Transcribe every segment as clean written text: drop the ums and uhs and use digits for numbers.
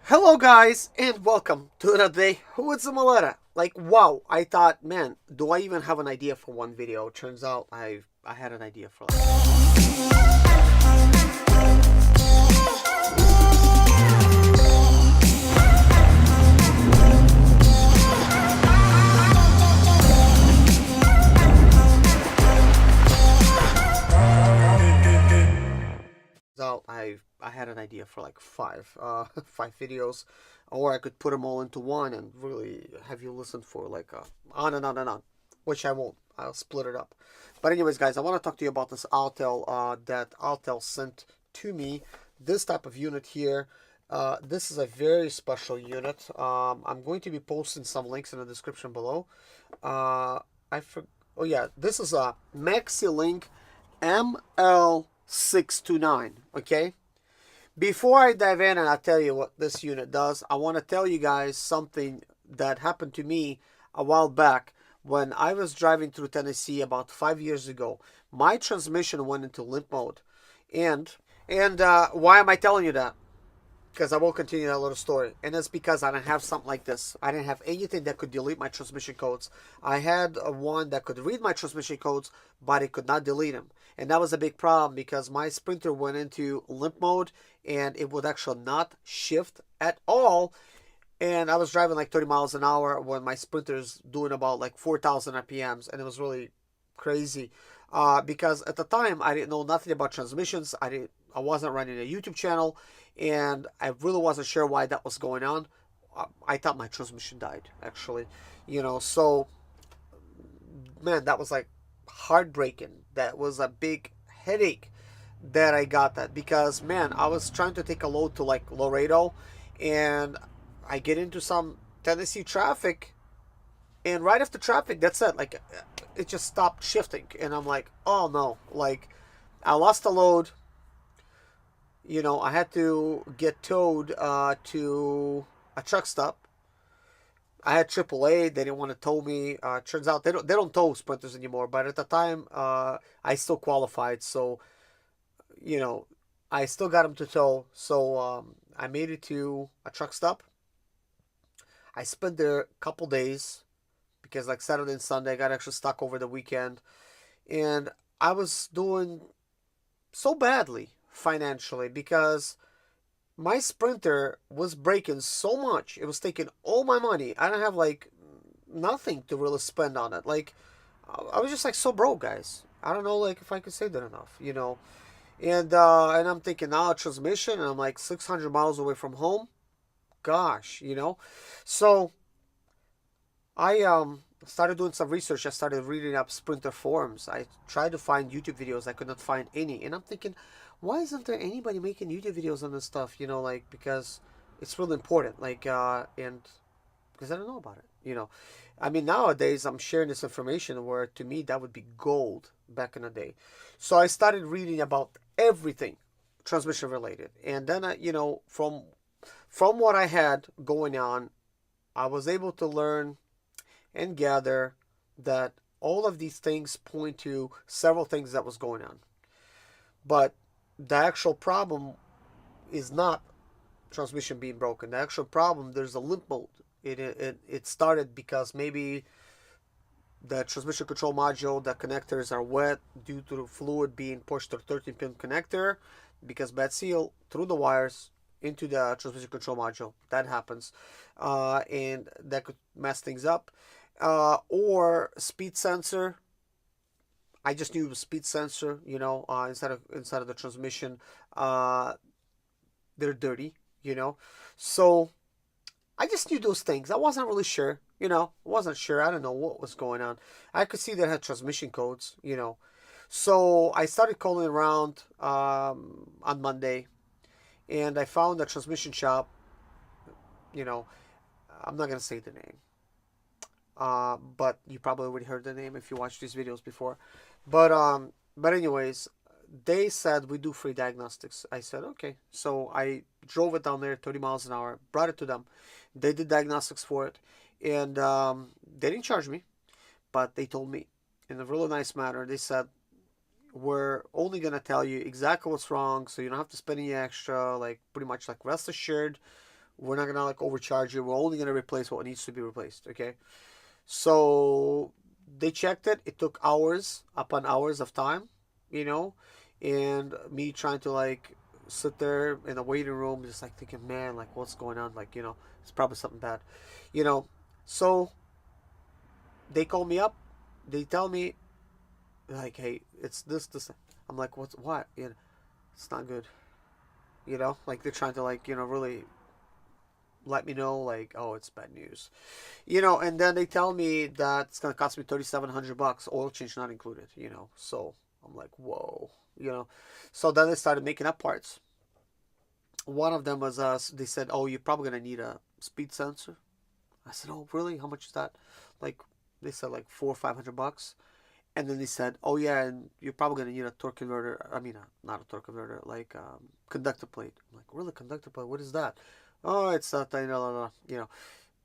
Hello guys and welcome to another day with ZIMALETA. Like, wow, I thought, man, do I even have an idea for one video? Turns out I had an idea for I had an idea for like five videos, or I could put them all into one and really have you listen for like on and on and on, which I won't. I'll split it up. But anyways, guys, I want to talk to you about this Altel that Altel sent to me. This type of unit here. This is a very special unit. I'm going to be posting some links in the description below. Oh yeah, this is a MaxiLink ML629. Okay. Before I dive in and I tell you what this unit does, I want to tell you guys something that happened to me a while back when I was driving through Tennessee about 5 years ago. My transmission went into limp mode. And why am I telling you that? Because I will continue that little story. And it's because I didn't have something like this. I didn't have anything that could delete my transmission codes. I had one that could read my transmission codes, but it could not delete them. And that was a big problem because my Sprinter went into limp mode and it would actually not shift at all. And I was driving like 30 miles an hour when my Sprinter's doing about like 4,000 RPMs. And it was really crazy because at the time I didn't know nothing about transmissions. I wasn't running a YouTube channel, and I really wasn't sure why that was going on. I thought my transmission died, actually. So, man, that was like heartbreaking. That was a big headache that I got that because, man, I was trying to take a load to like Laredo, and I get into some Tennessee traffic, and right after traffic, that's it. Like, it just stopped shifting, and I'm like, oh no, like, I lost the load. I had to get towed to a truck stop. I had AAA. They didn't want to tow me. Turns out they don't tow Sprinters anymore. But at the time, I still qualified. So, you know, I still got them to tow. So I made it to a truck stop. I spent there a couple days because like Saturday and Sunday, I got actually stuck over the weekend. And I was doing so badly financially because my Sprinter was breaking so much. It was taking all my money. I don't have like nothing to really spend on it. Like, I was just like so broke, guys. I don't know like if I could say that enough. And I'm thinking now transmission, and I'm like 600 miles away from home. Gosh. So I started doing some research. I started reading up Sprinter forums. I tried to find YouTube videos. I could not find any. And I'm thinking, why isn't there anybody making YouTube videos on this stuff? Like, because it's really important. Like, and because I don't know about it. I mean, nowadays I'm sharing this information where to me that would be gold back in the day. So I started reading about everything transmission related. And then, from what I had going on, I was able to learn and gather that all of these things point to several things that was going on. But the actual problem is not transmission being broken. The actual problem, there's a limp mode. It started because maybe the transmission control module, the connectors are wet due to the fluid being pushed to the 13-pin connector because bad seal through the wires into the transmission control module. That happens. And that could mess things up. Or speed sensor. I just knew it was speed sensor, inside of the transmission. They're dirty. So I just knew those things. I wasn't really sure, wasn't sure. I don't know what was going on. I could see that it had transmission codes. So I started calling around on Monday, and I found a transmission shop. I'm not gonna say the name. But you probably already heard the name if you watched these videos before. But anyways, they said we do free diagnostics. I said okay. So I drove it down there 30 miles an hour, brought it to them. They did diagnostics for it, and they didn't charge me, but they told me in a really nice manner. They said we're only gonna tell you exactly what's wrong, so you don't have to spend any extra. Like, pretty much like, rest assured, We're not gonna like overcharge you. We're only gonna replace what needs to be replaced. Okay. So they checked it. It took hours upon hours of time, you know, and me trying to like sit there in the waiting room, just like thinking, man, like what's going on? Like, you know, it's probably something bad, you know. So they call me up. They tell me like, hey, it's this. I'm like, what? You know, it's not good. You know, like they're trying to like, you know, really let me know like, oh, it's bad news, you know. And then they tell me that it's gonna cost me $3,700, oil change not included, you know. So I'm like, whoa, you know. So then they started making up parts. One of them was they said, oh, you're probably gonna need a speed sensor. I said, oh, really? How much is that? Like, they said like $400 or $500. And then they said, oh yeah, and you're probably gonna need a torque converter. I mean, not a torque converter, like conductor plate. I'm like, really, conductor plate? What is that? Oh, it's that, you know,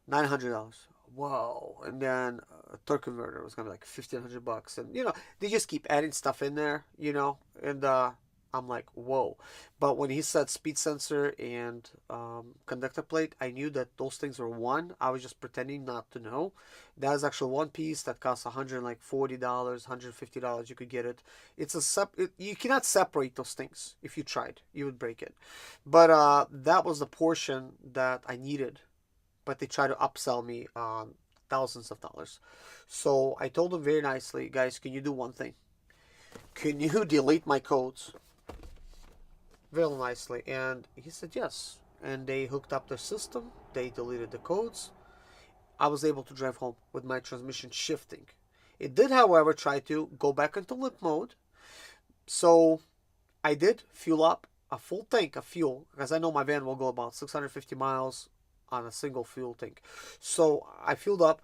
$900. Whoa. And then a torque converter was gonna be like $1,500. And you know, they just keep adding stuff in there, you know. And I'm like, whoa. But when he said speed sensor and conductor plate, I knew that those things were one. I was just pretending not to know. That is actually one piece that costs $140, $150. You could get it. It's a you cannot separate those things. If you tried, you would break it. But that was the portion that I needed. But they try to upsell me thousands of dollars. So I told them very nicely, guys, can you do one thing? Can you delete my codes? Very nicely. And he said yes. And they hooked up their system. They deleted the codes. I was able to drive home with my transmission shifting. It did, however, try to go back into limp mode. So I did fuel up a full tank of fuel, because I know my van will go about 650 miles on a single fuel tank. So I fueled up,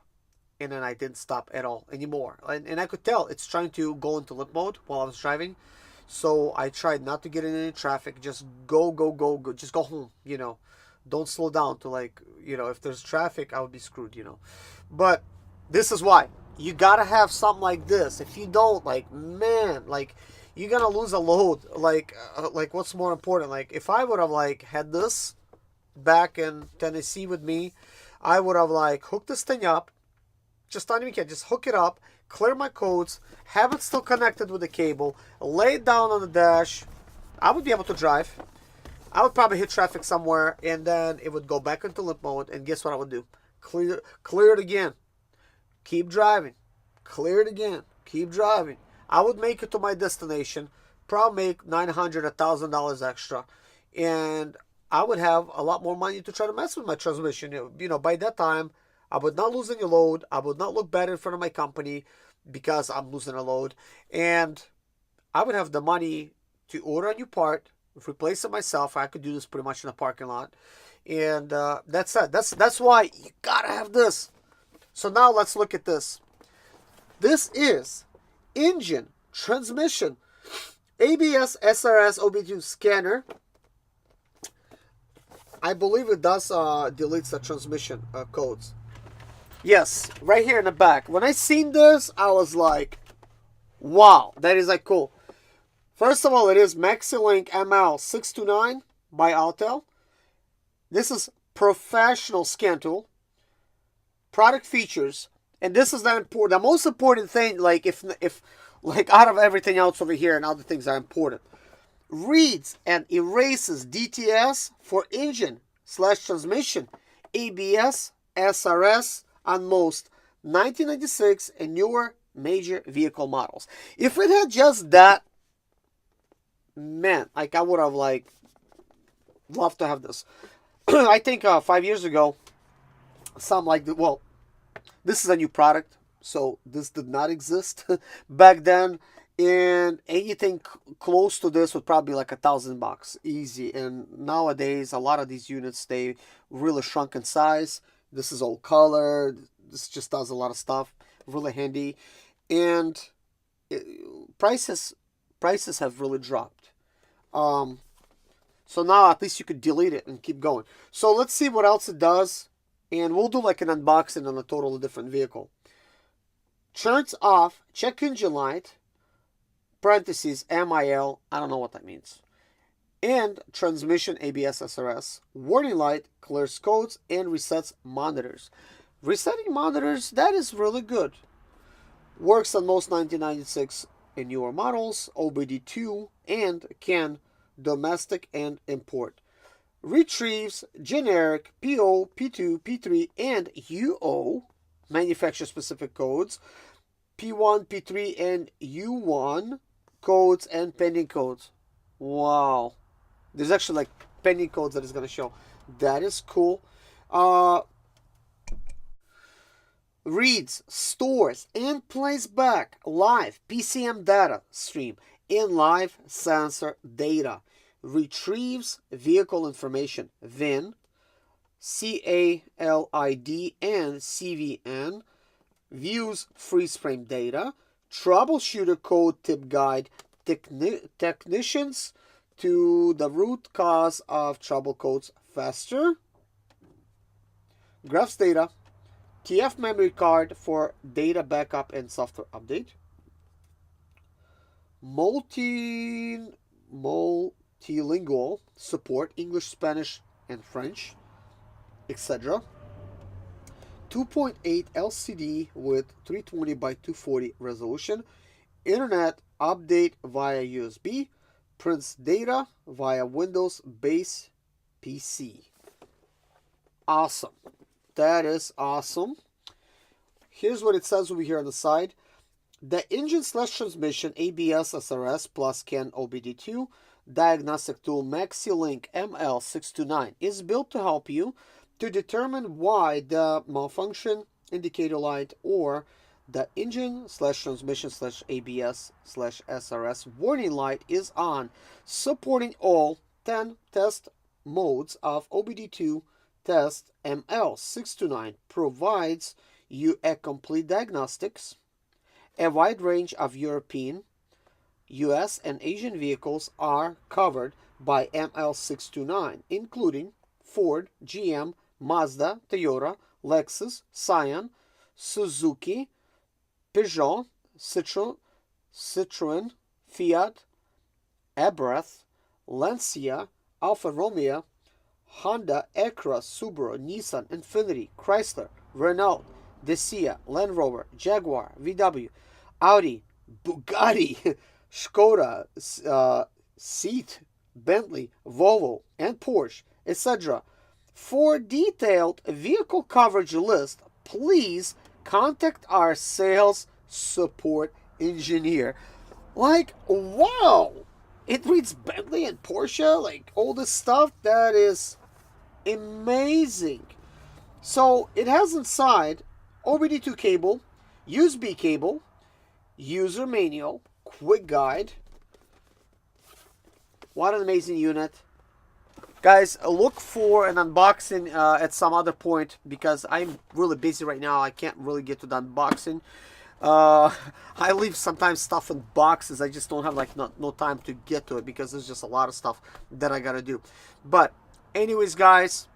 and then I didn't stop at all anymore. And I could tell it's trying to go into limp mode while I was driving. So I tried not to get in any traffic. Just go. Just go home, you know. Don't slow down to like, you know, if there's traffic, I would be screwed, you know. But this is why. You gotta have something like this. If you don't, like, man, like, you're gonna lose a load. Like what's more important? Like, if I would have, like, had this back in Tennessee with me, I would have, like, hooked this thing up. Just not even care. Just hook it up, clear my codes, have it still connected with the cable, lay it down on the dash. I would be able to drive. I would probably hit traffic somewhere, and then it would go back into limp mode. And guess what I would do? Clear it again. Keep driving. Clear it again. Keep driving. I would make it to my destination. Probably make $900, $1,000 extra, and I would have a lot more money to try to mess with my transmission. You know, by that time, I would not lose any load. I would not look bad in front of my company because I'm losing a load. And I would have the money to order a new part, replace it myself. I could do this pretty much in a parking lot. And that's it. That's why you gotta have this. So now let's look at this. This is engine, transmission, ABS, SRS, OBD2 scanner. I believe it does deletes the transmission codes. Yes, right here in the back. When I seen this, I was like, wow, that is like cool. First of all, it is MaxiLink ML629 by Autel. This is professional scan tool. Product features, and this is the most important thing. Like if like out of everything else over here and other things are important. Reads and erases DTS for engine/transmission, ABS, SRS on most 1996 and newer major vehicle models. If it had just that, man, like I would have like loved to have this. I think 5 years ago, something like that. Well, this is a new product, so this did not exist back then. And anything close to this would probably be like $1,000 easy. And nowadays, a lot of these units, they really shrunk in size. This is all color. This just does a lot of stuff. Really handy. And prices have really dropped. So now at least you could delete it and keep going. So let's see what else it does. And we'll do like an unboxing on a totally different vehicle. Turns off check engine light. Parentheses MIL. I don't know what that means. and transmission ABS SRS. Warning light clears codes and resets monitors. Resetting monitors, that is really good. Works on most 1996 and newer models, OBD2, and can domestic and import. Retrieves generic PO, P2, P3, and UO manufacturer specific codes, P1, P3, and U1 codes and pending codes. Wow. There's actually like pending codes that is going to show. That is cool. Reads, stores, and plays back live PCM data stream in live sensor data. Retrieves vehicle information, VIN, CALID, and CVN. Views freeze frame data. Troubleshooter code tip guide technicians to the root cause of trouble codes faster. Graphs data. TF memory card for data backup and software update. Multilingual support, English, Spanish, and French, etc. 2.8 LCD with 320 by 240 resolution. Internet update via USB. Prints data via Windows base PC. Awesome. That is awesome. Here's what it says over here on the side. The engine/transmission ABS SRS plus CAN OBD2 diagnostic tool MaxiLink ML629 is built to help you to determine why the malfunction indicator light or the engine/transmission/ABS/SRS warning light is on, supporting all 10 test modes of OBD2 test. ML629 provides you a complete diagnostics. A wide range of European, US, and Asian vehicles are covered by ML629, including Ford, GM, Mazda, Toyota, Lexus, Scion, Suzuki, Peugeot, Citroen, Fiat, Abarth, Lancia, Alfa Romeo, Honda, Acura, Subaru, Nissan, Infiniti, Chrysler, Renault, Dacia, Land Rover, Jaguar, VW, Audi, Bugatti, Skoda, Seat, Bentley, Volvo, and Porsche, etc. For detailed vehicle coverage list, please contact our sales support engineer. Like, wow! It reads Bentley and Porsche, like all this stuff. That is amazing. So it has inside OBD2 cable, USB cable, user manual, quick guide. What an amazing unit. Guys, look for an unboxing at some other point because I'm really busy right now. I can't really get to the unboxing. I leave sometimes stuff in boxes. I just don't have like no time to get to it because there's just a lot of stuff that I gotta do. But anyways, guys,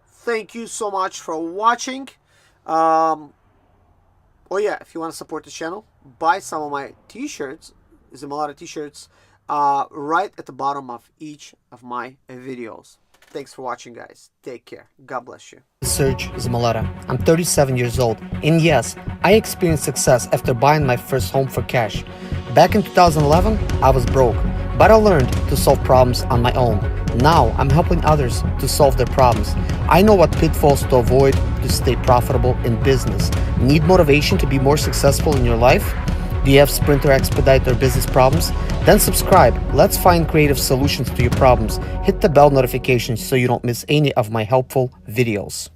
thank you so much for watching. Oh yeah, if you want to support the channel, buy some of my t-shirts, ZIMALETA t-shirts, right at the bottom of each of my videos. Thanks for watching, guys. Take care. God bless you. Serge, ZIMALETA. I'm 37 years old, and yes, I experienced success after buying my first home for cash. Back in 2011, I was broke, but I learned to solve problems on my own. Now, I'm helping others to solve their problems. I know what pitfalls to avoid to stay profitable in business. Need motivation to be more successful in your life? Do you have Sprinter, Expedite, or business problems? Then subscribe. Let's find creative solutions to your problems. Hit the bell notification so you don't miss any of my helpful videos.